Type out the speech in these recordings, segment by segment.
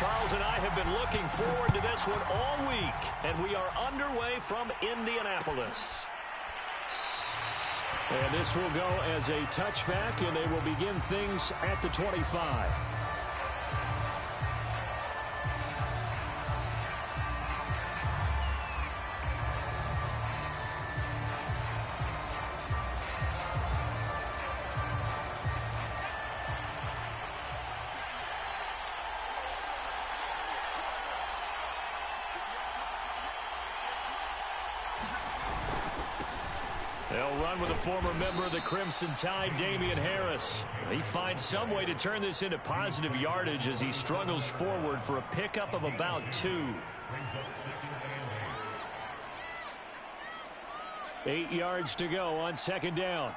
Charles and I have been looking forward to this one all week, and we are underway from Indianapolis. And this will go as a touchback, and they will begin things at the 25. They'll run with a former member of the Crimson Tide, Damian Harris. He finds some way to turn this into positive yardage as he struggles forward for a pickup of about 2. 8 yards to go on second down.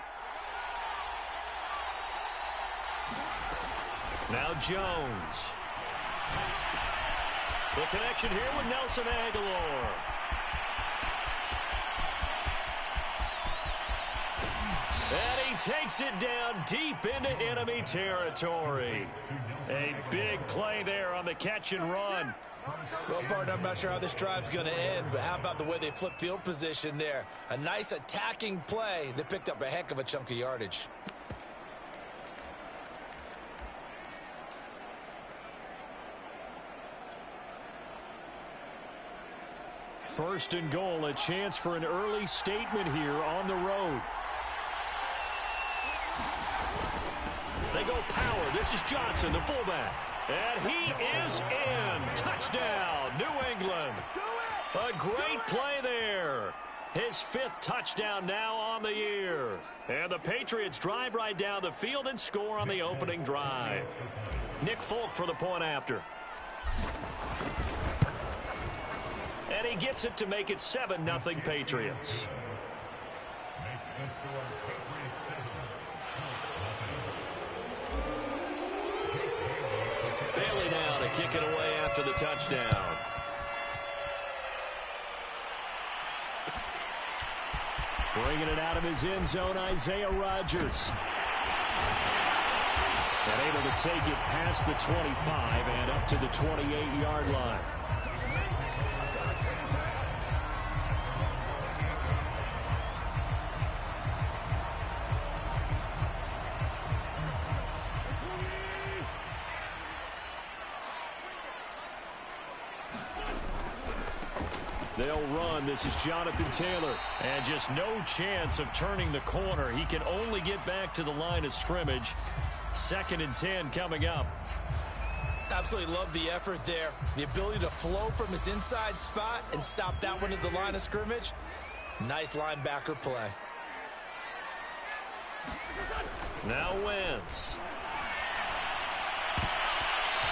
Now Jones. The connection here with Nelson Aguilar. And he takes it down deep into enemy territory. A big play there on the catch and run. Well, partner, I'm not sure how this drive's going to end, but how about the way they flip field position there? A nice attacking play that picked up a heck of a chunk of yardage. First and goal, a chance for an early statement here on the road. They go power. This is Johnson, the fullback. And he is in. Touchdown, New England. A great play there. His 5th touchdown now on the year. And the Patriots drive right down the field and score on the opening drive. Nick Folk for the point after. And he gets it to make it 7-0 Patriots. Bailey now to kick it away after the touchdown. Bringing it out of his end zone, Isaiah Rodgers. And able to take it past the 25 and up to the 28-yard line. They'll run. This is Jonathan Taylor. And just no chance of turning the corner. He can only get back to the line of scrimmage. 2nd and 10 coming up. Absolutely love the effort there. The ability to flow from his inside spot and stop that one at the line of scrimmage. Nice linebacker play. Now Wentz.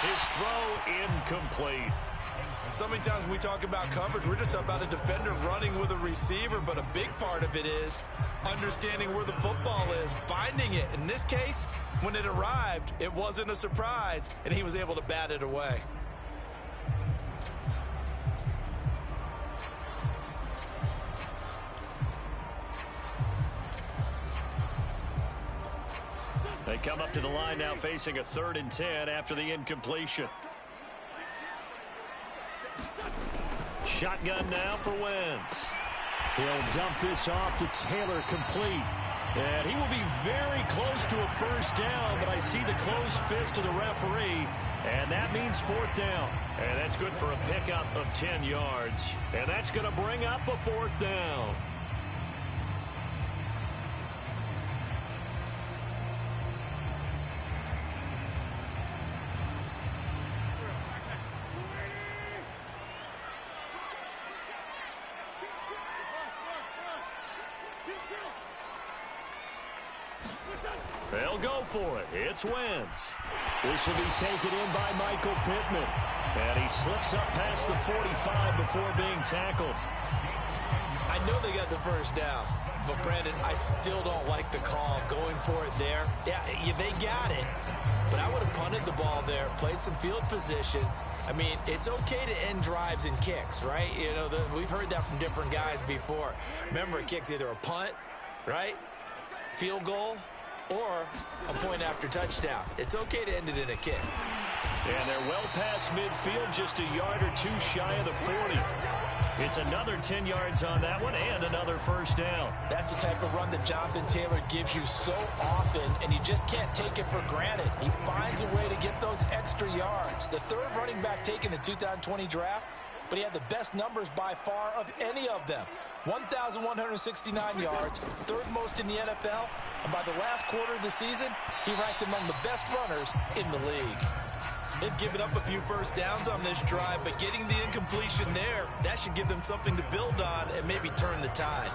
His throw incomplete. So many times when we talk about coverage, we're just about a defender running with a receiver, but a big part of it is understanding where the football is, finding it. In this case, when it arrived, it wasn't a surprise, and he was able to bat it away. They come up to the line now facing a 3rd and 10 after the incompletion. Shotgun now for Wentz. He'll dump this off to Taylor, complete. And he will be very close to a first down, but I see the closed fist of the referee, and that means 4th down. And that's good for a pickup of 10 yards. And that's going to bring up a 4th down. They'll go for it. It's Wentz. This will be taken in by Michael Pittman. And he slips up past the 45 before being tackled. I know they got the first down, but Brandon, I still don't like the call going for it there. Yeah, they got it, but I would have punted the ball there, played some field position. I mean, it's okay to end drives and kicks, right? You know, we've heard that from different guys before. Remember, a kick's either a punt, right, field goal, or a point after touchdown. It's okay to end it in a kick. And they're well past midfield, just a yard or two shy of the 40. It's another 10 yards on that one and another first down. That's the type of run that Jonathan Taylor gives you so often, and you just can't take it for granted. He finds a way to get those extra yards. The third running back taken in the 2020 draft, but he had the best numbers by far of any of them. 1,169 yards, third most in the NFL, and by the last quarter of the season, he ranked among the best runners in the league. They've given up a few first downs on this drive, but getting the incompletion there, that should give them something to build on and maybe turn the tide.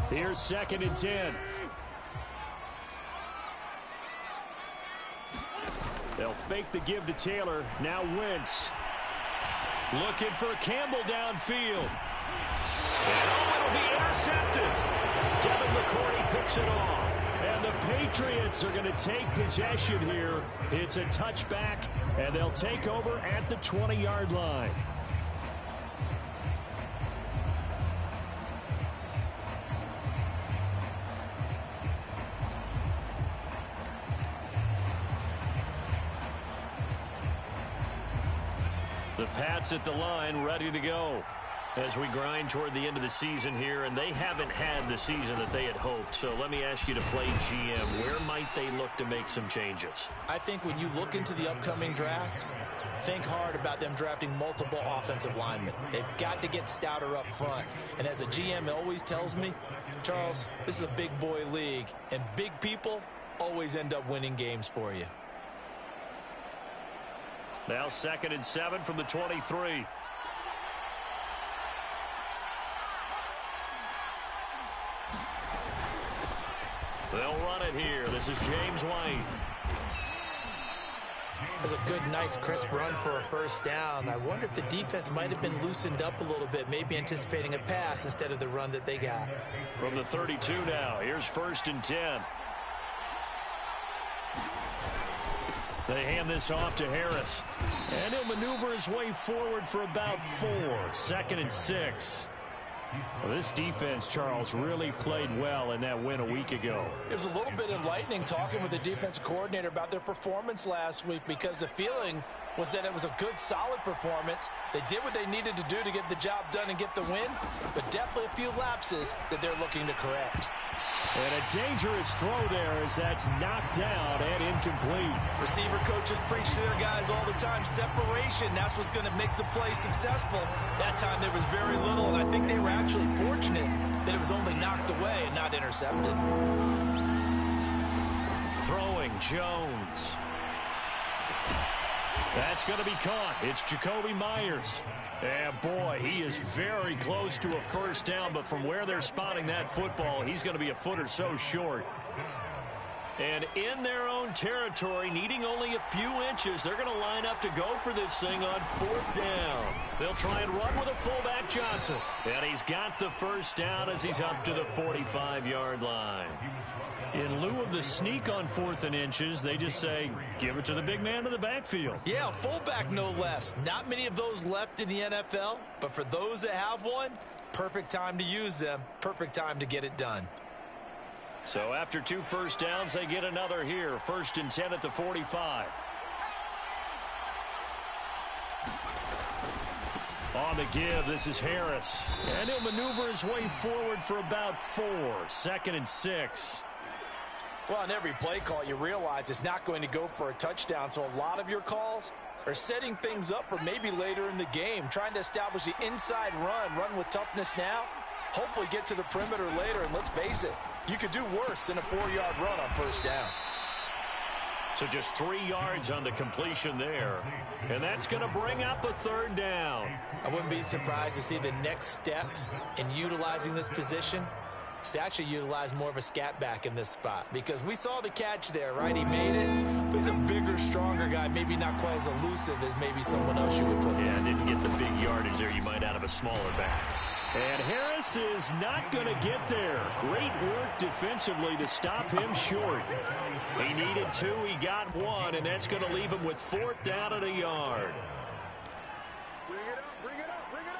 Here's 2nd and 10. They'll fake the give to Taylor. Now Wentz. Looking for Campbell downfield. And it'll be intercepted. Devin McCourty picks it off. And the Patriots are going to take possession here. It's a touchback, and they'll take over at the 20-yard line. The Pats at the line, ready to go. As we grind toward the end of the season here, and they haven't had the season that they had hoped. So let me ask you to play GM. Where might they look to make some changes? I think when you look into the upcoming draft, think hard about them drafting multiple offensive linemen. They've got to get stouter up front. And as a GM always tells me, Charles, this is a big boy league, and big people always end up winning games for you. Now 2nd and 7 from the 23. They'll run it here. This is James White. That's a good, nice, crisp run for a first down. I wonder if the defense might have been loosened up a little bit, maybe anticipating a pass instead of the run that they got. From the 32 now, here's 1st and 10. They hand this off to Harris. And he'll maneuver his way forward for about 4. 2nd and 6. Well, this defense, Charles, really played well in that win a week ago. It was a little bit enlightening talking with the defense coordinator about their performance last week, because the feeling was that it was a good, solid performance. They did what they needed to do to get the job done and get the win, but definitely a few lapses that they're looking to correct. And a dangerous throw there as that's knocked down and incomplete. Receiver coaches preach to their guys all the time. Separation, that's what's going to make the play successful. That time there was very little, and I think they were actually fortunate that it was only knocked away and not intercepted. Throwing Jones. That's going to be caught. It's Jacoby Myers. And, boy, he is very close to a first down, but from where they're spotting that football, he's going to be a foot or so short. And in their own territory, needing only a few inches, they're going to line up to go for this thing on 4th down. They'll try and run with a fullback, Johnson. And he's got the first down as he's up to the 45-yard line. In lieu of the sneak on 4th and inches, they just say, give it to the big man in the backfield. Yeah, fullback no less. Not many of those left in the NFL, but for those that have one, perfect time to use them, perfect time to get it done. So after 2 first downs, they get another here. 1st and 10 at the 45. On the give, this is Harris. And he'll maneuver his way forward for about 4. 2nd and 6. Well, on every play call, you realize it's not going to go for a touchdown, so a lot of your calls are setting things up for maybe later in the game, trying to establish the inside run with toughness now, hopefully get to the perimeter later, and let's face it, you could do worse than a 4-yard run on first down. So just 3 yards on the completion there, and that's going to bring up a 3rd down. I wouldn't be surprised to see the next step in utilizing this position is to actually utilize more of a scat back in this spot, because we saw the catch there, right? He made it, but he's a bigger, stronger guy, maybe not quite as elusive as maybe someone else you would put there. Yeah, didn't get the big yardage there you might out of a smaller back. And Harris is not going to get there. Great work defensively to stop him short. He needed 2, he got 1, and that's going to leave him with 4th down at a yard. Bring it up, bring it up, bring it up.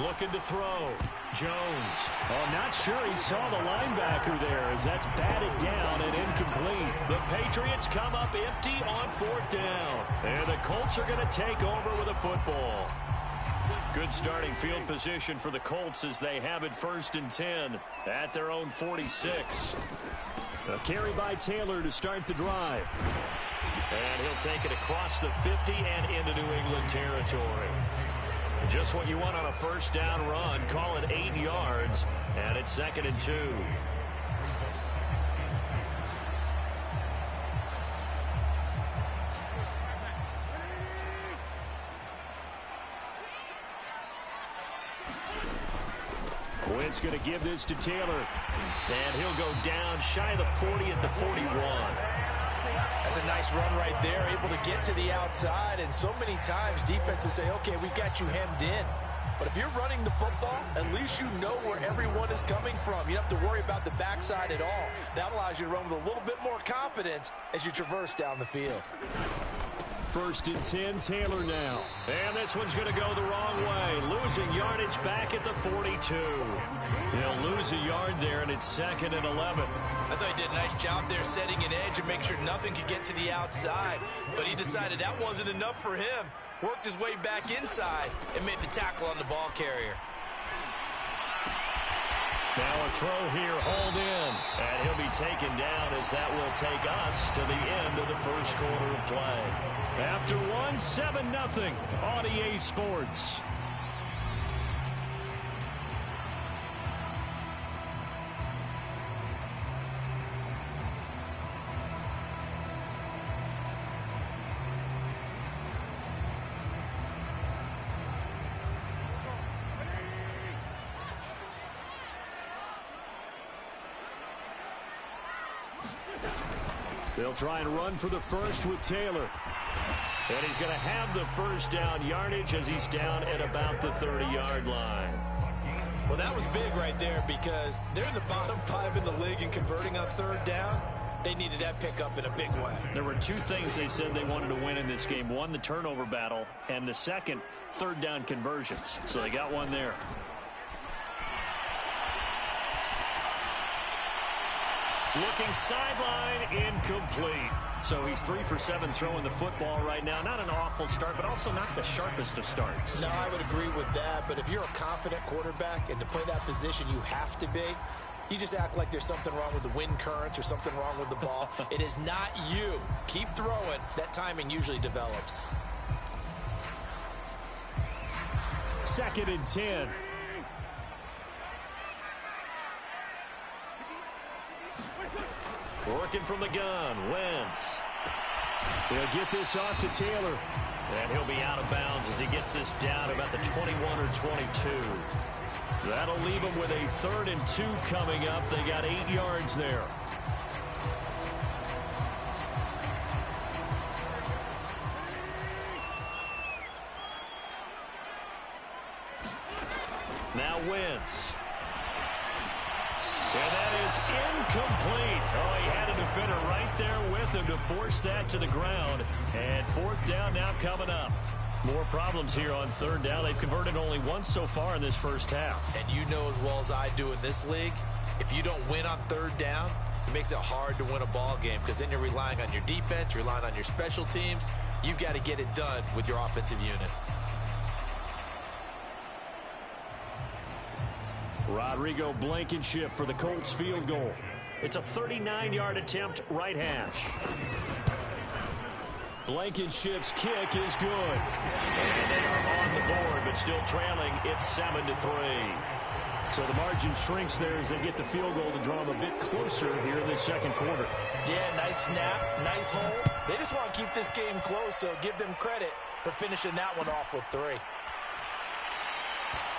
Looking to throw. Jones. Oh, not sure he saw the linebacker there as that's batted down and incomplete. The Patriots come up empty on 4th down. And the Colts are going to take over with a football. Good starting field position for the Colts as they have it 1st and 10 at their own 46. A carry by Taylor to start the drive. And he'll take it across the 50 and into New England territory. Just what you want on a 1st down run. Call it 8 yards, and it's 2nd and 2. Wentz going to give this to Taylor. And he'll go down shy of the 40 at the 41. That's a nice run right there, able to get to the outside. And so many times defenses say, okay, we got you hemmed in. But if you're running the football, at least you know where everyone is coming from. You don't have to worry about the backside at all. That allows you to run with a little bit more confidence as you traverse down the field. 1st and 10, Taylor now. And this one's going to go the wrong way. Losing yardage back at the 42. He'll lose a yard there, and it's 2nd and 11. I thought he did a nice job there setting an edge and make sure nothing could get to the outside. But he decided that wasn't enough for him. Worked his way back inside and made the tackle on the ball carrier. Now a throw here, hauled in. And he'll be taken down as that will take us to the end of the 1st quarter of play. After one, 7-0 on EA Sports. They'll try and run for the first with Taylor. And he's going to have the 1st down yardage as he's down at about the 30-yard line. Well, that was big right there because they're in the bottom 5 in the league in converting on 3rd down. They needed that pickup in a big way. There were 2 things they said they wanted to win in this game. One, the turnover battle, and the second, 3rd down conversions. So they got one there. Looking sideline, incomplete. So he's 3 for 7 throwing the football right now. Not an awful start, but also not the sharpest of starts. No, I would agree with that. But if you're a confident quarterback and to play that position you have to be, you just act like there's something wrong with the wind currents or something wrong with the ball. It is not you. Keep throwing. That timing usually develops. 2nd and 10. Working from the gun, Wentz. They'll get this off to Taylor. And he'll be out of bounds as he gets this down about the 21 or 22. That'll leave him with a 3rd and 2 coming up. They got 8 yards there. Now Wentz. And that is incomplete. Oh, he had a defender right there with him to force that to the ground. And 4th down now coming up. More problems here on 3rd down. They've converted only once so far in this 1st half. And you know as well as I do in this league, if you don't win on 3rd down, it makes it hard to win a ball game because then you're relying on your defense, you're relying on your special teams. You've got to get it done with your offensive unit. Rodrigo Blankenship for the Colts field goal. It's a 39-yard attempt, right hash. Blankenship's kick is good. And they are on the board, but still trailing. It's 7-3. So the margin shrinks there as they get the field goal to draw them a bit closer here in the 2nd quarter. Yeah, nice snap, nice hold. They just want to keep this game close, so give them credit for finishing that one off with 3.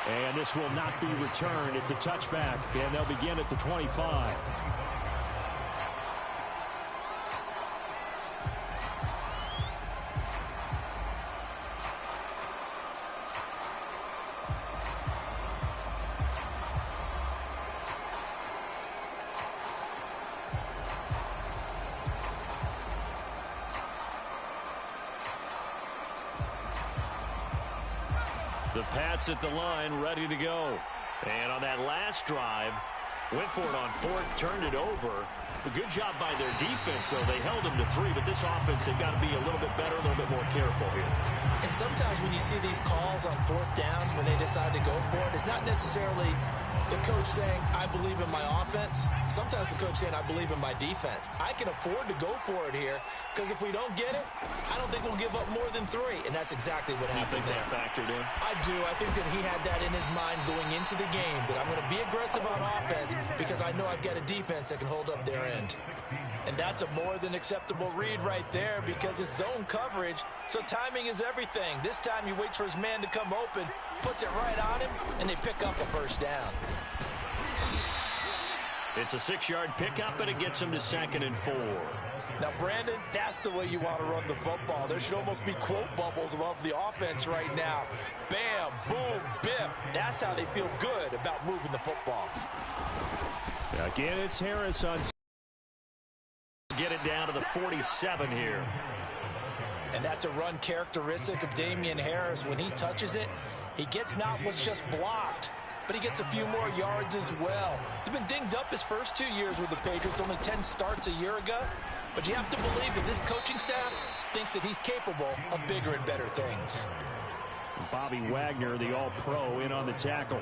And this will not be returned. It's a touchback, and they'll begin at the 25. The Pats at the line, ready to go. And on that last drive, went for it on fourth, turned it over. A good job by their defense, though. They held them to 3, but this offense, they've got to be a little bit better, a little bit more careful here. And sometimes when you see these calls on fourth down, when they decide to go for it, it's not necessarily the coach saying, I believe in my offense. Sometimes the coach saying, I believe in my defense. I can afford to go for it here, because if we don't get it, I don't think we'll give up more than 3. And that's exactly what happened there. You think that factored in? I do. I think that he had that in his mind going into the game, that I'm going to be aggressive on offense because I know I've got a defense that can hold up their end. And that's a more than acceptable read right there, because it's zone coverage, so timing is everything. This time he waits for his man to come open, puts it right on him, and they pick up a first down. It's a 6-yard pickup, and it gets him to 2nd and 4. Now, Brandon, that's the way you want to run the football. There should almost be quote bubbles above the offense right now. Bam, boom, biff. That's how they feel good about moving the football. Again, it's Harris on. Get it down to the 47 here. And that's a run characteristic of Damian Harris. When he touches it, he gets not what's just blocked, but he gets a few more yards as well. He's been dinged up his first 2 years with the Patriots, only 10 starts a year ago. But you have to believe that this coaching staff thinks that he's capable of bigger and better things. Bobby Wagner, the all-pro, in on the tackle.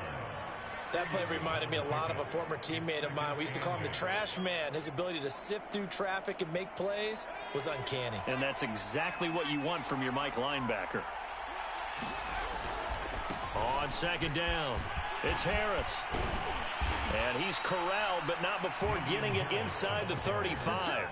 That play reminded me a lot of a former teammate of mine. We used to call him the trash man. His ability to sift through traffic and make plays was uncanny. And that's exactly what you want from your Mike linebacker. On 2nd down, it's Harris. And he's corralled, but not before getting it inside the 35.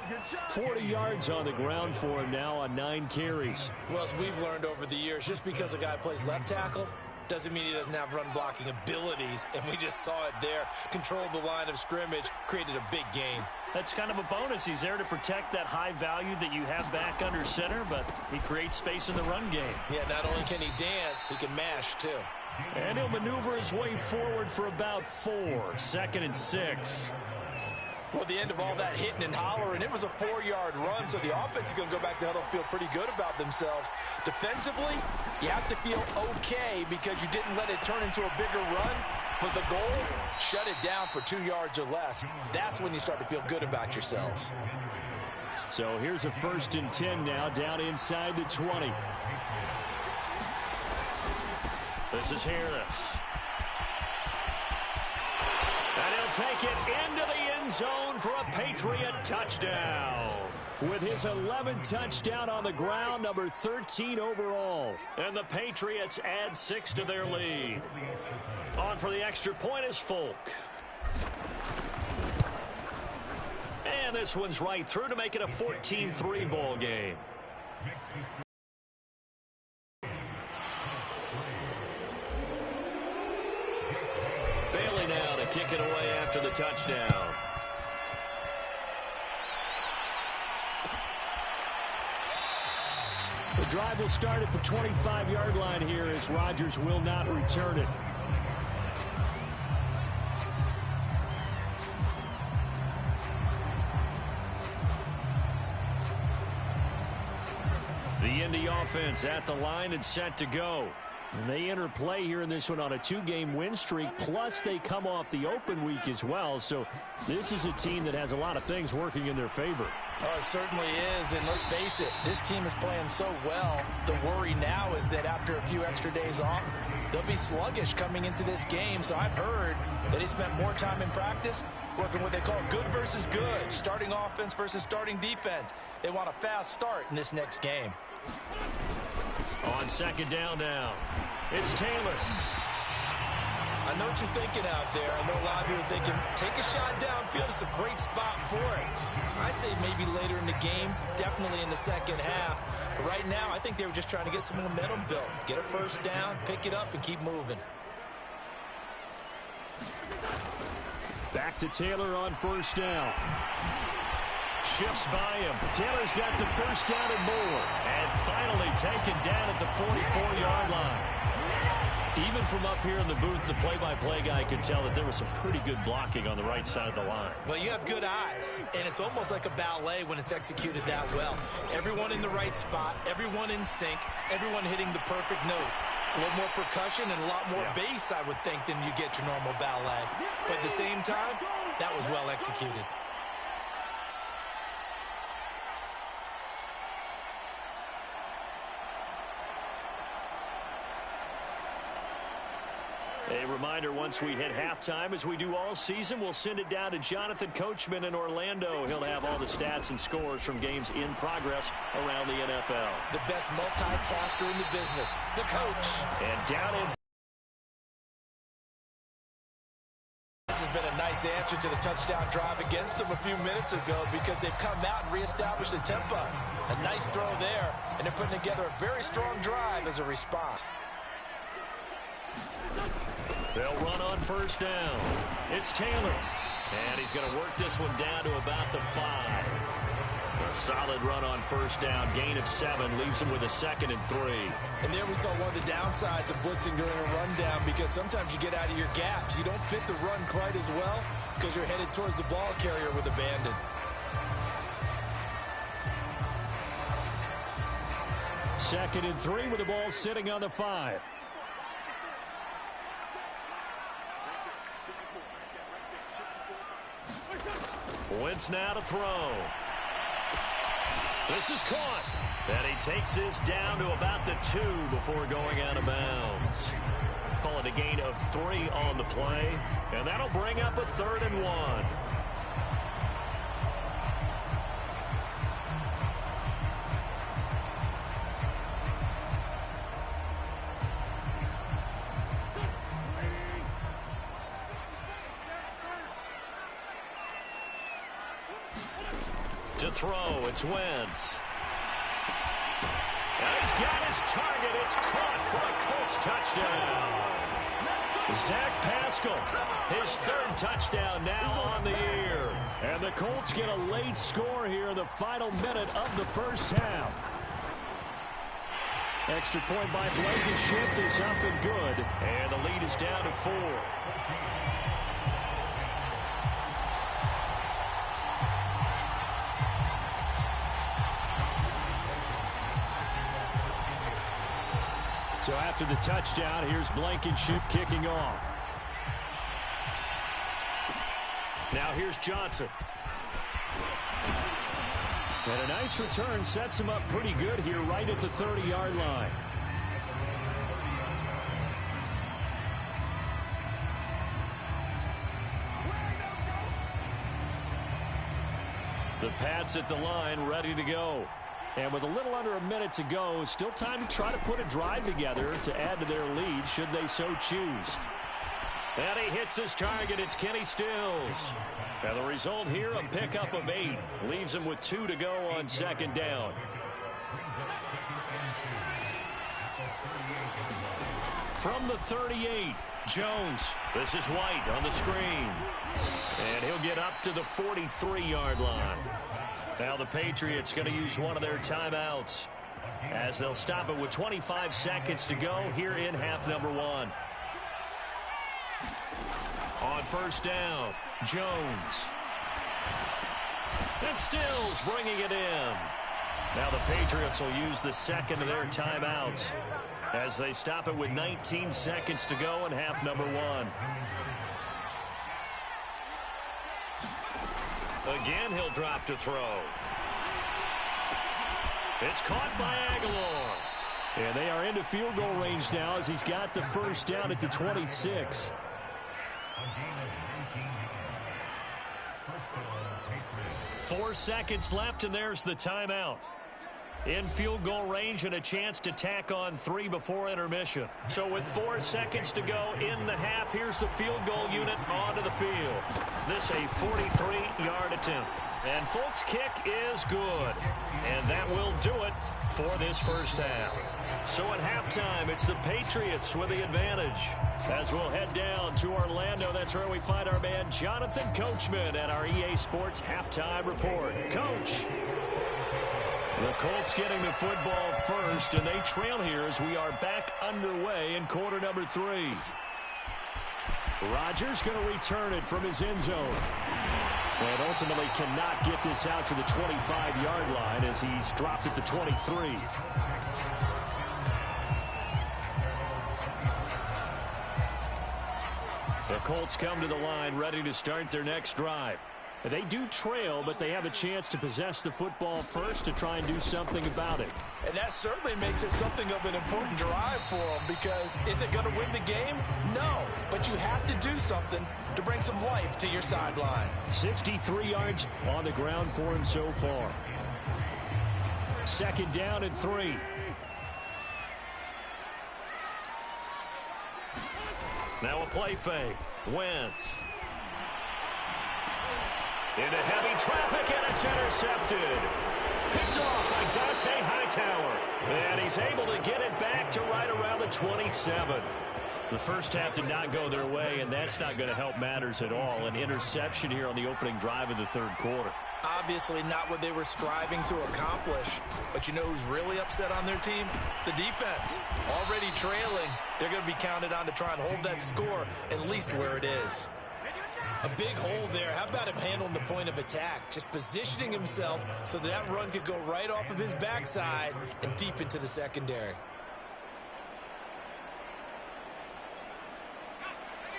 40 yards on the ground for him now on 9 carries. Well, as we've learned over the years, just because a guy plays left tackle doesn't mean he doesn't have run-blocking abilities, and we just saw it there. Controlled the line of scrimmage, created a big gain. That's kind of a bonus. He's there to protect that high value that you have back under center, but he creates space in the run game. Yeah, not only can he dance, he can mash, too. And he'll maneuver his way forward for about 4. 2nd and 6. Well, the end of all that hitting and hollering, it was a 4-yard run, so the offense is going to go back to huddle and feel pretty good about themselves. Defensively, you have to feel okay because you didn't let it turn into a bigger run, but the goal, shut it down for 2 yards or less. That's when you start to feel good about yourselves. So here's a 1st and 10 now, down inside the 20. This is Harris. And he'll take it into the end zone for a Patriot touchdown. With his 11th touchdown on the ground, number 13 overall. And the Patriots add 6 to their lead. On for the extra point is Folk. And this one's right through to make it a 14-3 ball game. Bailey now to kick it away after the touchdown. The drive will start at the 25-yard line here as Rodgers will not return it. The Indy offense at the line and set to go. And they enter play here in this one on a 2-game win streak, plus they come off the open week as well. So this is a team that has a lot of things working in their favor. Oh, it certainly is, and let's face it, this team is playing so well. The worry now is that after a few extra days off, they'll be sluggish coming into this game. So I've heard that he spent more time in practice working what they call good versus good, starting offense versus starting defense. They want a fast start in this next game. On 2nd down now, it's Taylor. I know what you're thinking out there. I know a lot of you are thinking, take a shot downfield. It's a great spot for it. I'd say maybe later in the game, definitely in the second half. But right now, I think they were just trying to get some momentum built. Get a first down, pick it up, and keep moving. Back to Taylor on 1st down. Shifts by him. Taylor's got the first down and more. And finally taken down at the 44-yard line. Even from up here in the booth, the play-by-play guy could tell that there was some pretty good blocking on the right side of the line. Well, you have good eyes, and it's almost like a ballet when it's executed that well. Everyone in the right spot, everyone in sync, everyone hitting the perfect notes. A little more percussion and a lot more bass, I would think, than you get your normal ballet. But at the same time, that was well executed. A reminder, once we hit halftime, as we do all season, we'll send it down to Jonathan Coachman in Orlando. He'll have all the stats and scores from games in progress around the NFL. The best multitasker in the business, the coach. And down in. This has been a nice answer to the touchdown drive against them a few minutes ago because they've come out and reestablished the tempo. A nice throw there, and they're putting together a very strong drive as a response. They'll run on first down. It's Taylor. And he's going to work this one down to about the 5. A solid run on first down. Gain of 7 leaves him with a 2nd and 3. And there we saw one of the downsides of blitzing during a rundown because sometimes you get out of your gaps. You don't fit the run quite as well because you're headed towards the ball carrier with abandon. Second and 3 with the ball sitting on the 5. Wentz now to throw. This is caught. And he takes this down to about the 2 before going out of bounds. Call it a gain of 3 on the play. And that'll bring up a 3rd and 1. To throw, it's Wentz. And he's got his target. It's caught for a Colts touchdown. Zach Pascal, his 3rd touchdown now on the year. And the Colts get a late score here in the final minute of the first half. Extra point by Blankenship is up and good. And the lead is down to 4. So after the touchdown, here's Blankenship kicking off. Now here's Johnson. And a nice return sets him up pretty good here right at the 30-yard line. The Pats at the line ready to go. And with a little under a minute to go, still time to try to put a drive together to add to their lead should they so choose. And he hits his target. It's Kenny Stills. And the result here, a pickup of 8. Leaves him with 2 to go on 2nd down. From the 38, Jones. This is White on the screen. And he'll get up to the 43-yard line. Now the Patriots going to use one of their timeouts as they'll stop it with 25 seconds to go here in half number 1. On first down, Jones. And Stills bringing it in. Now the Patriots will use the 2nd of their timeouts as they stop it with 19 seconds to go in half number 1. Again, he'll drop to throw. It's caught by Aguilar. And they are into field goal range now as he's got the first down at the 26. Four seconds left, and there's the timeout. In field goal range and a chance to tack on 3 before intermission. So with 4 seconds to go in the half, here's the field goal unit onto the field. This a 43-yard attempt. And Folk's kick is good. And that will do it for this first half. So at halftime, it's the Patriots with the advantage. As we'll head down to Orlando, that's where we find our man Jonathan Coachman at our EA Sports Halftime Report. Coach. The Colts getting the football first, and they trail here as we are back underway in quarter number 3. Rodgers going to return it from his end zone. And ultimately cannot get this out to the 25-yard line as he's dropped at the 23. The Colts come to the line ready to start their next drive. They do trail, but they have a chance to possess the football first to try and do something about it. And that certainly makes it something of an important drive for them, because is it going to win the game? No, but you have to do something to bring some life to your sideline. 63 yards on the ground for him so far. 2nd down and 3. Now a play fake. Wentz. Into heavy traffic, and it's intercepted. Picked off by Dante Hightower. And he's able to get it back to right around the 27. The first half did not go their way, and that's not going to help matters at all. An interception here on the opening drive of the 3rd quarter. Obviously not what they were striving to accomplish. But you know who's really upset on their team? The defense. Already trailing. They're going to be counted on to try and hold that score at least where it is. A big hole there. How about him handling the point of attack? Just positioning himself so that run could go right off of his backside and deep into the secondary.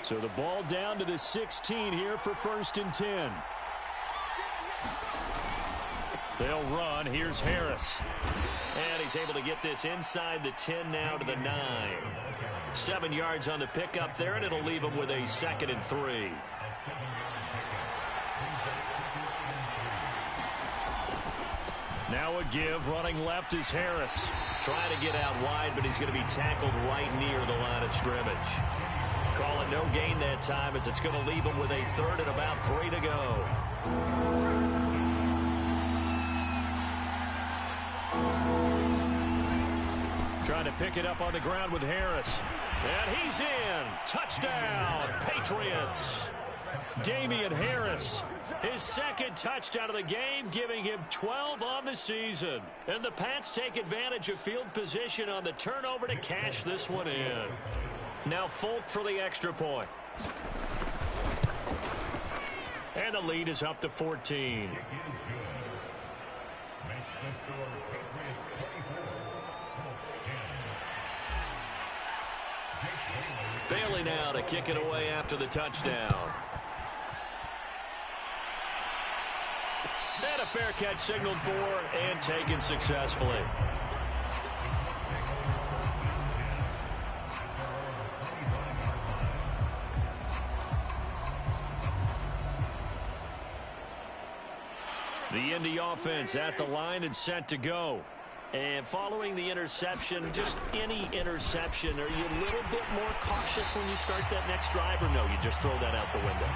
So the ball down to the 16 here for 1st and 10. They'll run. Here's Harris. And he's able to get this inside the 10 now to the 9. 7 yards on the pickup there, and it'll leave him with a 2nd and 3. Now a give. Running left is Harris. Trying to get out wide, but he's going to be tackled right near the line of scrimmage. Call it no gain that time, as it's going to leave him with a 3rd and about 3 to go. Trying to pick it up on the ground with Harris. And he's in. Touchdown, Patriots. Damian Harris, his 2nd touchdown of the game, giving him 12 on the season. And the Pats take advantage of field position on the turnover to cash this one in. Now Folk for the extra point. And the lead is up to 14. Bailey now to kick it away after the touchdown. And a fair catch signaled for and taken successfully. The Indy offense at the line and set to go. And following the interception, just any interception, are you a little bit more cautious when you start that next drive, or no, you just throw that out the window?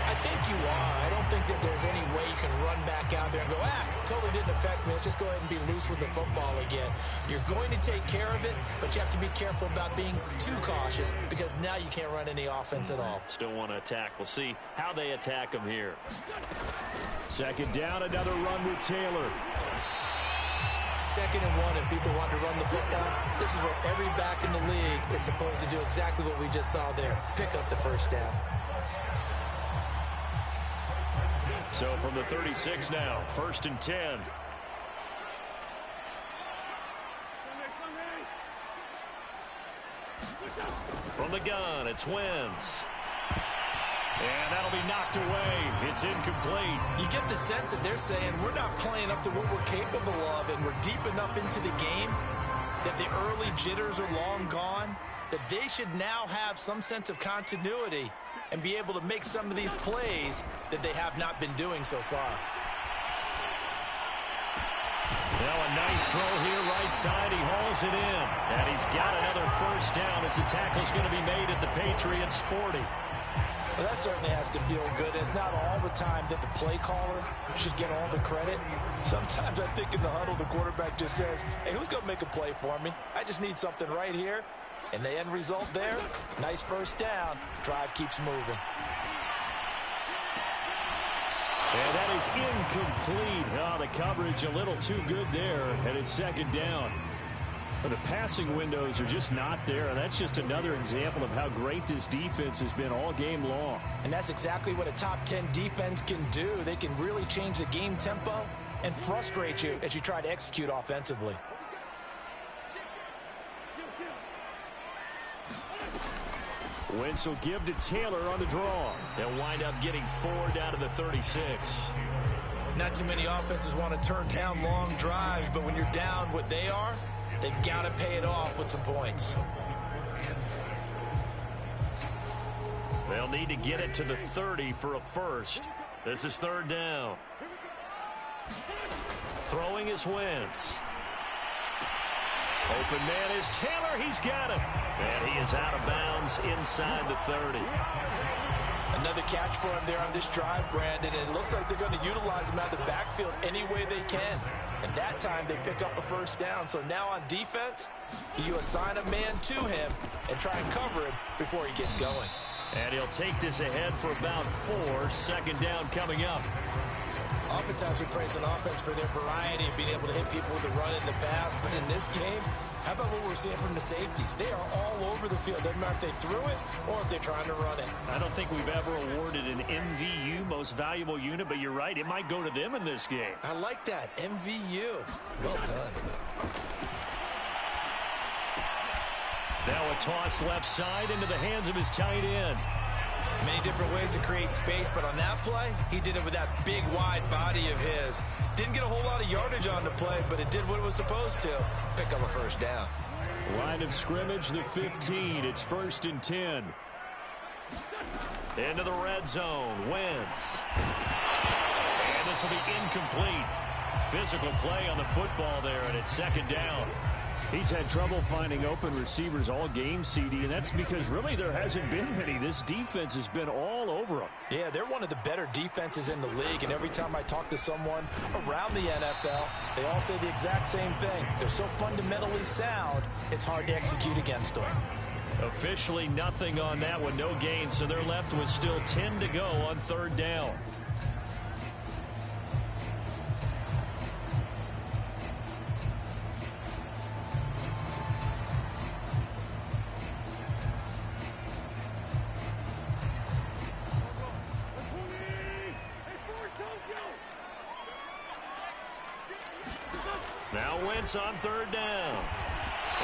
I think you are. I don't think that there's any way you can run back out there and go, totally didn't affect me. Let's just go ahead and be loose with the football again. You're going to take care of it, but you have to be careful about being too cautious, because now you can't run any offense at all. Still want to attack. We'll see how they attack them here. 2nd down, another run with Taylor. 2nd and 1, if people want to run the football, this is what every back in the league is supposed to do, exactly what we just saw there. Pick up the 1st down. So from the 36 now, 1st and 10. From the gun, it's Wentz. And that'll be knocked away. It's incomplete. You get the sense that they're saying we're not playing up to what we're capable of, and we're deep enough into the game that the early jitters are long gone, that they should now have some sense of continuity and be able to make some of these plays that they have not been doing so far. Now a nice throw here right side. He hauls it in. And he's got another 1st down as the tackle's going to be made at the Patriots 40. Well, that certainly has to feel good. It's not all the time that the play caller should get all the credit. Sometimes I think in the huddle, the quarterback just says, hey, who's going to make a play for me? I just need something right here. And the end result there, nice 1st down. Drive keeps moving. And that is incomplete. Oh, the coverage a little too good there, and it's second down. But the passing windows are just not there, and that's just another example of how great this defense has been all game long. And that's exactly what a top 10 defense can do. They can really change the game tempo and frustrate you as you try to execute offensively. Wentz will give to Taylor on the draw. They'll wind up getting 4 down to the 36. Not too many offenses want to turn down long drives, but when you're down what they are, they've got to pay it off with some points. They'll need to get it to the 30 for a first. This is third down. Throwing is Wentz. Open man is Taylor. He's got it. And he is out of bounds inside the 30. Another catch for him there on this drive, Brandon. And it looks like they're going to utilize him out of the backfield any way they can. And that time they pick up a first down. So now on defense, you assign a man to him and try and cover him before he gets going. And he'll take this ahead for about 4. Second down coming up. Oftentimes we praise an offense for their variety of being able to hit people with the run in the pass. But in this game, how about what we're seeing from the safeties? They are all over the field. Doesn't matter if they threw it or if they're trying to run it. I don't think we've ever awarded an MVU, most valuable unit, but you're right, it might go to them in this game. I like that. MVU. Well done. Now a toss left side into the hands of his tight end. Many different ways to create space, but on that play, he did it with that big, wide body of his. Didn't get a whole lot of yardage on the play, but it did what it was supposed to. Pick up a first down. Line of scrimmage, the 15. It's 1st and 10. Into the red zone. Wentz. And this will be incomplete. Physical play on the football there, and it's second down. He's had trouble finding open receivers all game, CD, and that's because really there hasn't been many. This defense has been all over them. Yeah, they're one of the better defenses in the league, and every time I talk to someone around the NFL, they all say the exact same thing. They're so fundamentally sound, it's hard to execute against them. Officially nothing on that one, no gain, so they're left with still 10 to go on third down. Now Wentz on third down.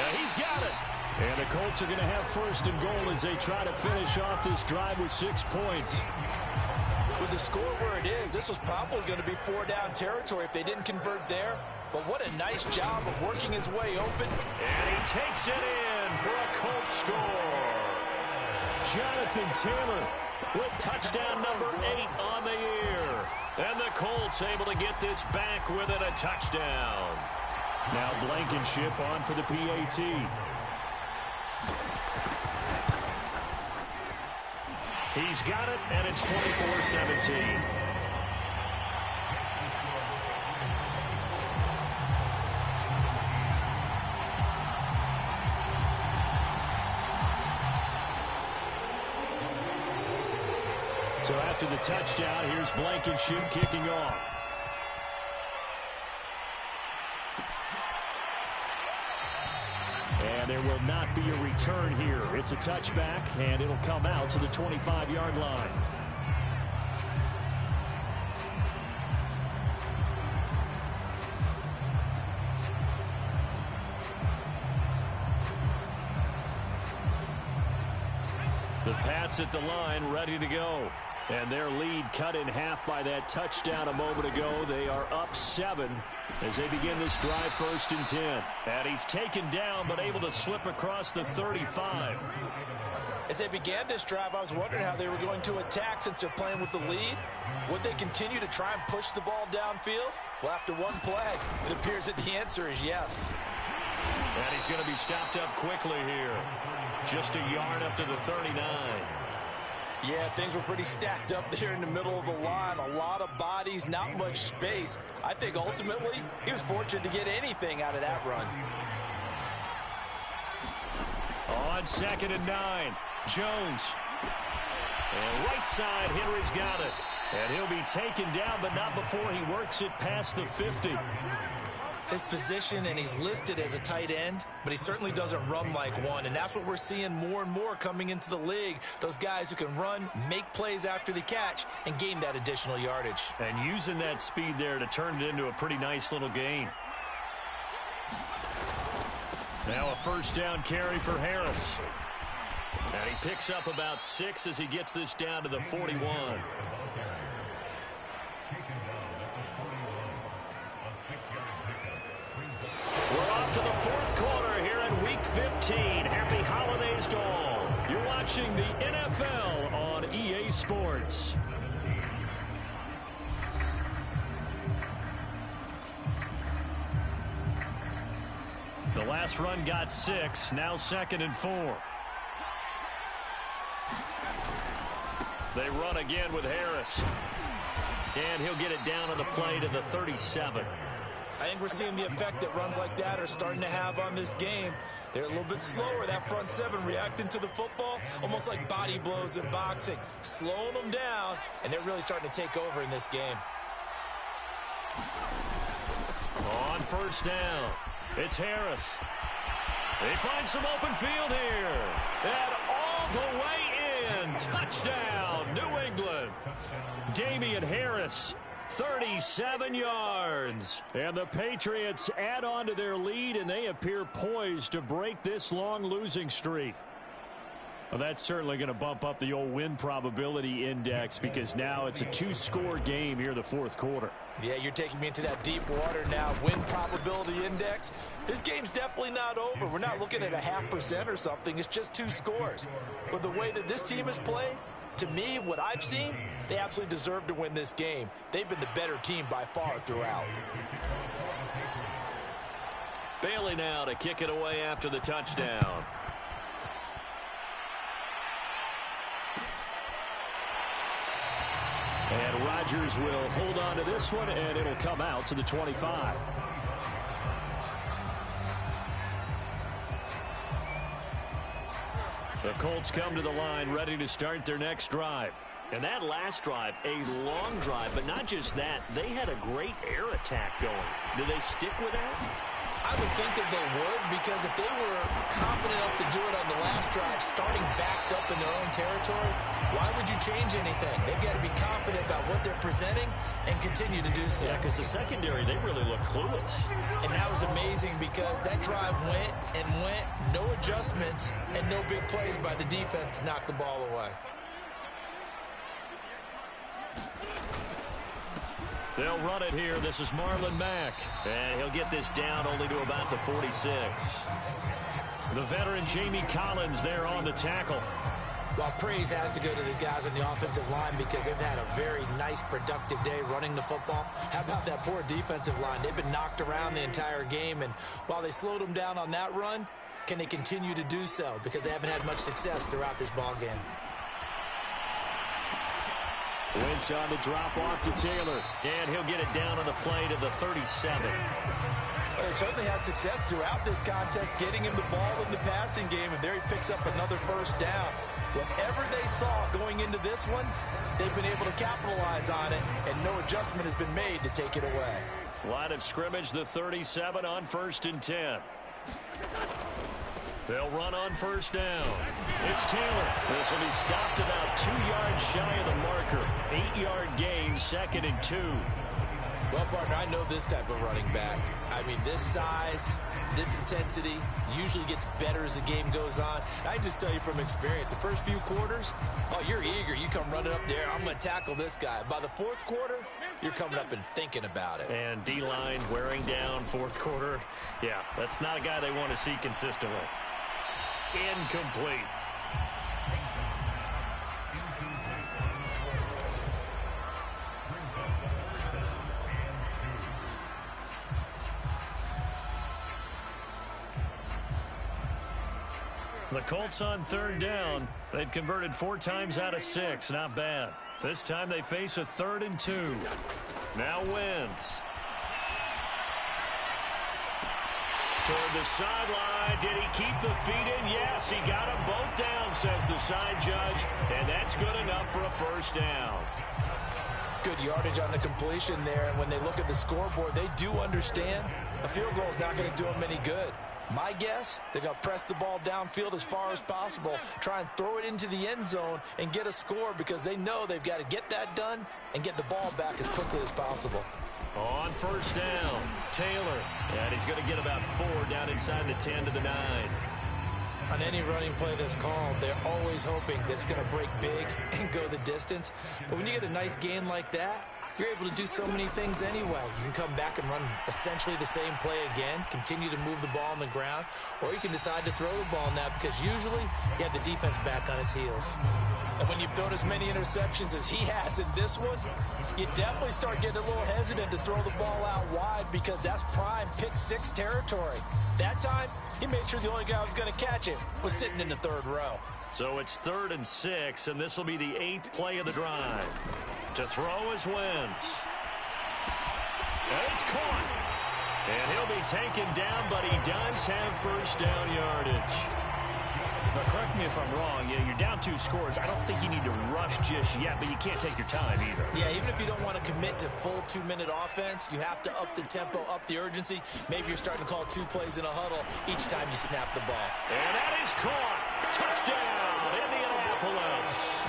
And he's got it. And the Colts are going to have 1st and goal as they try to finish off this drive with 6 points. With the score where it is, this was probably going to be 4-down territory if they didn't convert there. But what a nice job of working his way open. And he takes it in for a Colts score. Jonathan Taylor with touchdown number 8 on the year. And the Colts able to get this back with it, a touchdown. Now Blankenship on for the PAT. He's got it, and it's 24-17. So after the touchdown, here's Blankenship kicking off. And there will not be a return here. It's a touchback, and it'll come out to the 25-yard line. The Pats at the line, ready to go. And their lead cut in half by that touchdown a moment ago. They are up 7 as they begin this drive, 1st and 10. And he's taken down but able to slip across the 35. As they began this drive, I was wondering how they were going to attack since they're playing with the lead. Would they continue to try and push the ball downfield? Well, after one play, it appears that the answer is yes. And he's going to be stopped up quickly here. Just a yard up to the 39. Yeah, things were pretty stacked up there in the middle of the line. A lot of bodies, not much space. I think ultimately he was fortunate to get anything out of that run. On 2nd and 9, Jones. And right side, Henry's got it. And he'll be taken down, but not before he works it past the 50. His position, and he's listed as a tight end, but he certainly doesn't run like one, and that's what we're seeing more and more coming into the league. Those guys who can run, make plays after the catch, and gain that additional yardage. And using that speed there to turn it into a pretty nice little gain. Now a first down carry for Harris. And he picks up about 6 as he gets this down to the 41. We're off to the fourth quarter here in Week 15. Happy holidays to all. You're watching the NFL on EA Sports. The last run got 6. Now 2nd and 4. They run again with Harris. And he'll get it down on the play to the 37. I think we're seeing the effect that runs like that are starting to have on this game. They're a little bit slower, that front seven, reacting to the football, almost like body blows in boxing, slowing them down, and they're really starting to take over in this game. On first down, it's Harris. They find some open field here. And all the way in. Touchdown, New England. Damian Harris, 37 yards. And the Patriots add on to their lead, and they appear poised to break this long losing streak. Well, that's certainly going to bump up the old win probability index because now it's a 2-score game here in the fourth quarter. Yeah, you're taking me into that deep water now. Win probability index. This game's definitely not over. We're not looking at a 0.5% or something. It's just 2 scores. But the way that this team has played, to me, what I've seen, they absolutely deserve to win this game. They've been the better team by far throughout. Bailey now to kick it away after the touchdown. And Rodgers will hold on to this one, and it'll come out to the 25. The Colts come to the line ready to start their next drive. And that last drive, a long drive, but not just that. They had a great air attack going. Do they stick with that? I would think that they would, because if they were confident enough to do it on the last drive, starting backed up in their own territory, why would you change anything? They've got to be confident about what they're presenting and continue to do so. Yeah, because the secondary, they really look clueless. And that was amazing because that drive went and went, no adjustments, and no big plays by the defense to knock the ball away. They'll run it here. This is Marlon Mack. And he'll get this down only to about the 46. The veteran Jamie Collins there on the tackle. Well, praise has to go to the guys on the offensive line because they've had a very nice, productive day running the football. How about that poor defensive line? They've been knocked around the entire game, and while they slowed them down on that run, can they continue to do so? Because they haven't had much success throughout this ball game. Wentz on the drop off to Taylor, and he'll get it down on the play to the 37. Well, they certainly had success throughout this contest, getting him the ball in the passing game, and there he picks up another first down. Whatever they saw going into this one, they've been able to capitalize on it, and no adjustment has been made to take it away. Line of scrimmage, the 37 on 1st and 10. They'll run on first down. It's Taylor. This will be stopped about 2 yards shy of the marker. 8-yard gain, 2nd and 2. Well, partner, I know this type of running back. I mean, this size, this intensity usually gets better as the game goes on. I just tell you from experience, the first few quarters, oh, you're eager. You come running up there, I'm going to tackle this guy. By the fourth quarter, you're coming up and thinking about it. And D-line wearing down fourth quarter. Yeah, that's not a guy they want to see consistently. Incomplete. The Colts on 3rd down. They've converted 4 times out of 6. Not bad. This time they face a 3rd and 2. Now Wentz. Toward the sideline. Did he keep the feet in? Yes, he got them both down, says the side judge. And that's good enough for a first down. Good yardage on the completion there, and when they look at the scoreboard, they do understand a field goal is not going to do them any good. My guess, they're going to press the ball downfield as far as possible, try and throw it into the end zone and get a score because they know they've got to get that done and get the ball back as quickly as possible. On first down, Taylor. And he's going to get about 4 down inside the 10 to the 9. On any running play that's called, they're always hoping that it's going to break big and go the distance. But when you get a nice gain like that, you're able to do so many things anyway. You can come back and run essentially the same play again, continue to move the ball on the ground, or you can decide to throw the ball now because usually you have the defense back on its heels. And when you've thrown as many interceptions as he has in this one, you definitely start getting a little hesitant to throw the ball out wide because that's prime pick 6 territory. That time, he made sure the only guy who was going to catch it was sitting in the 3rd row. So it's 3rd and 6, and this will be the 8th play of the drive. To throw is Wentz. And it's caught. And he'll be taken down, but he does have first down yardage. But correct me if I'm wrong, you're down 2 scores. I don't think you need to rush just yet, but you can't take your time either. Yeah, even if you don't want to commit to full 2-minute offense, you have to up the tempo, up the urgency. Maybe you're starting to call 2 plays in a huddle each time you snap the ball. And that is caught. Touchdown, Indianapolis.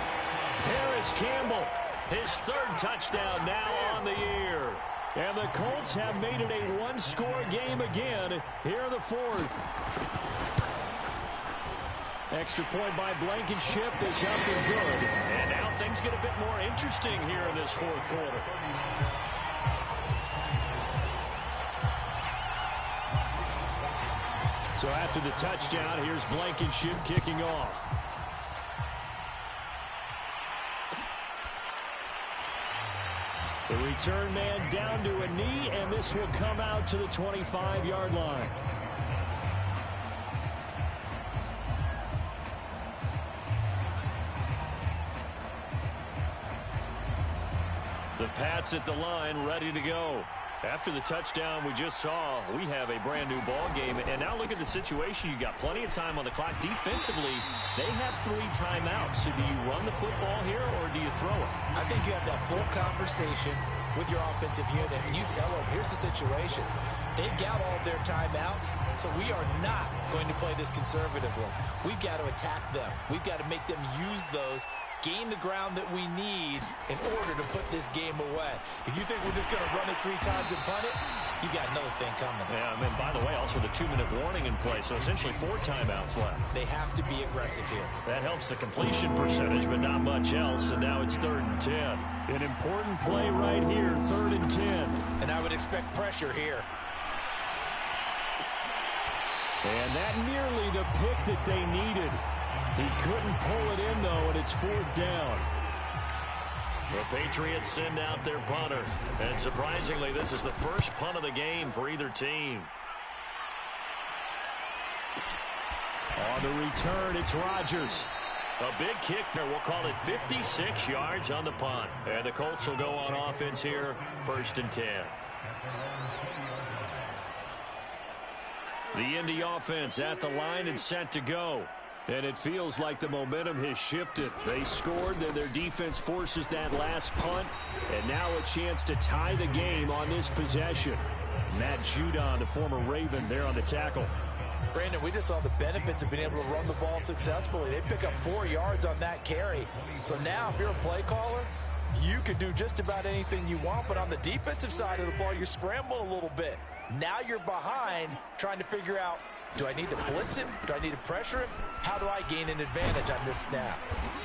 Harris Campbell, his 3rd touchdown now on the year. And the Colts have made it a 1-score game again here in the 4th. Extra point by Blankenship is up and good. And now things get a bit more interesting here in this 4th quarter. So after the touchdown, here's Blankenship kicking off. The return man down to a knee, and this will come out to the 25-yard line. The Pats at the line, ready to go. After the touchdown we just saw, we have a brand new ball game. And now look at the situation. You got plenty of time on the clock. Defensively, they have 3 timeouts. So do you run the football here or do you throw it? I think you have that full conversation with your offensive unit, and you tell them, here's the situation. They've got all their timeouts, so we are not going to play this conservatively. We've got to attack them. We've got to make them use those, gain the ground that we need in order to put this game away. If you think we're just going to run it 3 times and punt it, you got another thing coming. Yeah, I mean, by the way, also the 2-minute warning in play, so essentially 4 timeouts left. They have to be aggressive here. That helps the completion percentage, but not much else, and now it's 3rd and 10. An important play right here, 3rd and 10. And I would expect pressure here. And that nearly the pick that they needed. He couldn't pull it in, though, and it's 4th down. The Patriots send out their punter. And surprisingly, this is the first punt of the game for either team. On the return, it's Rodgers. A big kick there. We'll call it 56 yards on the punt. And the Colts will go on offense here, 1st and 10. The Indy offense at the line and set to go. And it feels like the momentum has shifted. They scored, then their defense forces that last punt. And now a chance to tie the game on this possession. Matt Judon, the former Raven, there on the tackle. Brandon, we just saw the benefits of being able to run the ball successfully. They pick up 4 yards on that carry. So now if you're a play caller, you can do just about anything you want. But on the defensive side of the ball, you're scrambling a little bit. Now you're behind trying to figure out, do I need to blitz him? Do I need to pressure him? How do I gain an advantage on this snap?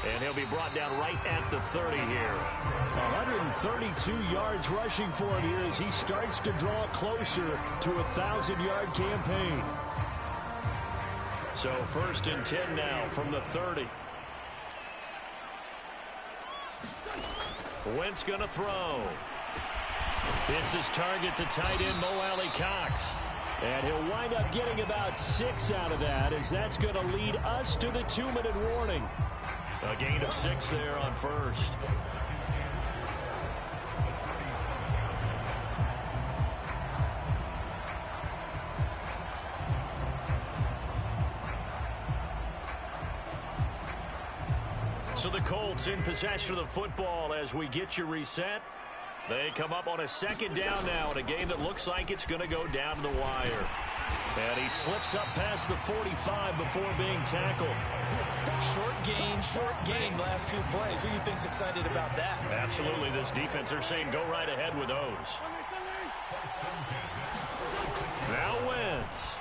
And he'll be brought down right at the 30 here. 132 yards rushing for him here as he starts to draw closer to a 1,000-yard campaign. So 1st and 10 now from the 30. Wentz going to throw. It's his target, the tight end, Mo Alley-Cox. And he'll wind up getting about 6 out of that, as that's going to lead us to the 2-minute warning. A gain of 6 there on 1st. So the Colts in possession of the football as we get you reset. They come up on a second down now in a game that looks like it's going to go down to the wire. And he slips up past the 45 before being tackled. Short gain last two plays. Who do you think's excited about that? Absolutely, this defense, they're saying go right ahead with those. Now Wentz.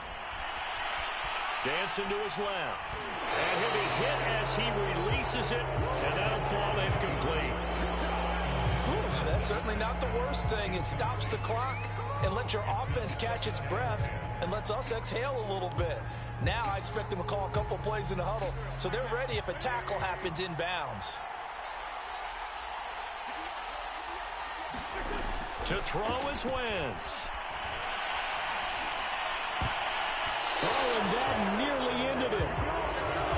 Dancing to his left. And he'll be hit as he releases it, and that'll fall incomplete. Whew, that's certainly not the worst thing. It stops the clock and lets your offense catch its breath and lets us exhale a little bit. Now I expect them to call a couple plays in the huddle, so they're ready if a tackle happens inbounds. To throw is Wentz. Oh, and that nearly ended it.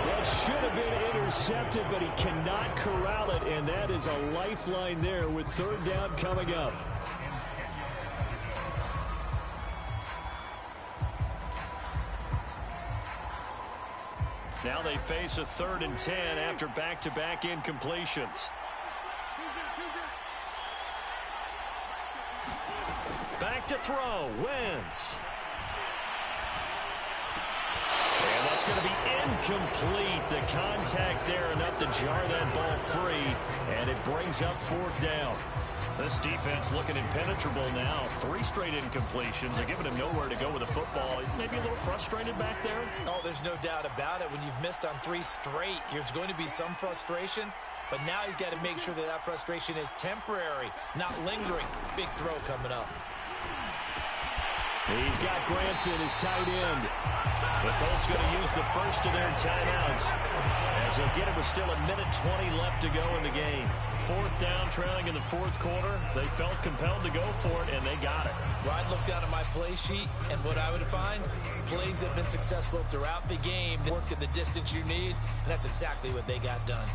That should have been intercepted, but he cannot corral it, and that is a lifeline there with third down coming up. Now they face a 3rd and 10 after back-to-back incompletions. Back to throw, Wentz. And that's going to be incomplete. The contact there enough to jar that ball free, and it brings up 4th down. This defense looking impenetrable now. 3 straight incompletions. They're giving him nowhere to go with the football. Maybe a little frustrated back there. Oh, there's no doubt about it. When you've missed on 3 straight, there's going to be some frustration. But now he's got to make sure that that frustration is temporary, not lingering. Big throw coming up. He's got Granson, his tight end. The Colts going to use the first of their timeouts, as they'll get it with still 1:20 left to go in the game. 4th down, trailing in the 4th quarter. They felt compelled to go for it, and they got it. Well, I'd look down at my play sheet, and what I would find, plays have been successful throughout the game. They work at the distance you need, and that's exactly what they got done.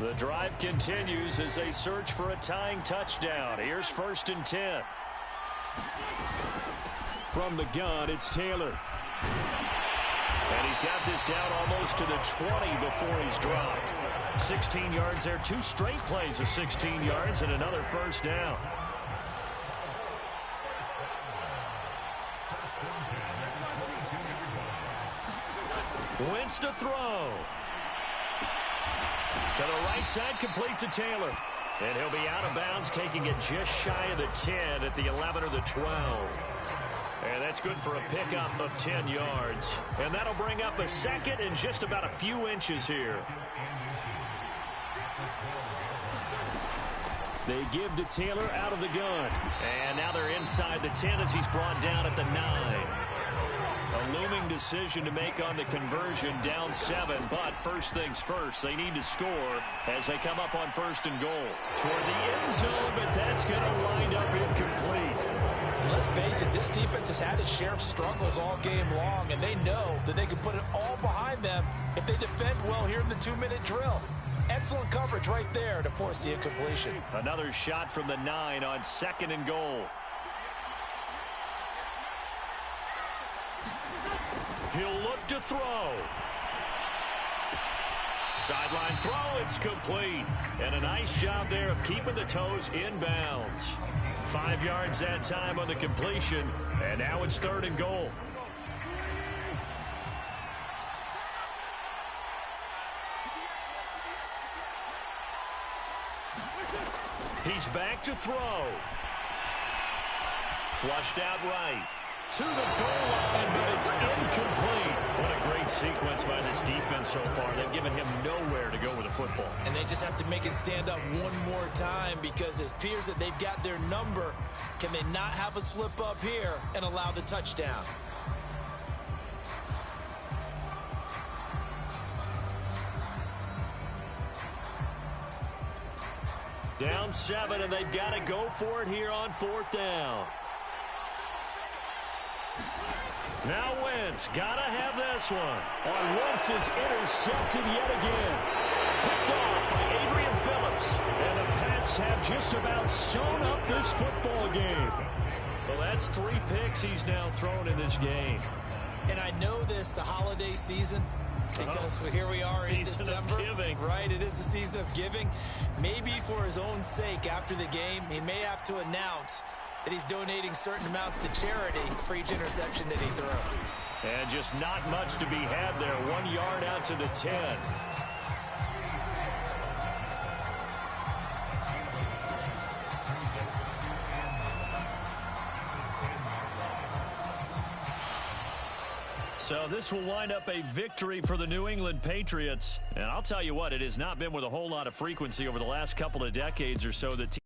The drive continues as they search for a tying touchdown. Here's 1st and 10. From the gun, it's Taylor. And he's got this down almost to the 20 before he's dropped. 16 yards there, 2 straight plays of 16 yards and another 1st down. Wentz to throw. To the right side, complete to Taylor. And he'll be out of bounds, taking it just shy of the 10 at the 11 or the 12. And that's good for a pickup of 10 yards. And that'll bring up a 2nd and just about a few inches here. They give to Taylor out of the gun. And now they're inside the 10 as he's brought down at the 9. A looming decision to make on the conversion, down 7, but first things first, they need to score as they come up on 1st and goal. Toward the end zone, but that's going to wind up incomplete. Let's face it, this defense has had its share of struggles all game long, and they know that they can put it all behind them if they defend well here in the 2-minute drill. Excellent coverage right there to force the incompletion. Another shot from the 9 on 2nd and goal. He'll look to throw. Sideline throw, it's complete. And a nice job there of keeping the toes inbounds. 5 yards that time on the completion, and now it's 3rd and goal. He's back to throw. Flushed out right. To the goal line, but it's incomplete. What a great sequence by this defense so far. They've given him nowhere to go with the football. And they just have to make it stand up one more time, because it appears that they've got their number. Can they not have a slip up here and allow the touchdown? Down 7, and they've got to go for it here on 4th down. Now Wentz, gotta have this one. On Wentz is intercepted yet again. Picked off by Adrian Phillips. And the Pats have just about sewn up this football game. Well, that's 3 picks he's now thrown in this game. And I know this, the holiday season, because here we are in December. Right, it is the season of giving. Maybe for his own sake after the game, he may have to announce that he's donating certain amounts to charity for each interception that he threw. And just not much to be had there. 1 yard out to the 10. So this will wind up a victory for the New England Patriots. And I'll tell you what, it has not been with a whole lot of frequency over the last couple of decades or so that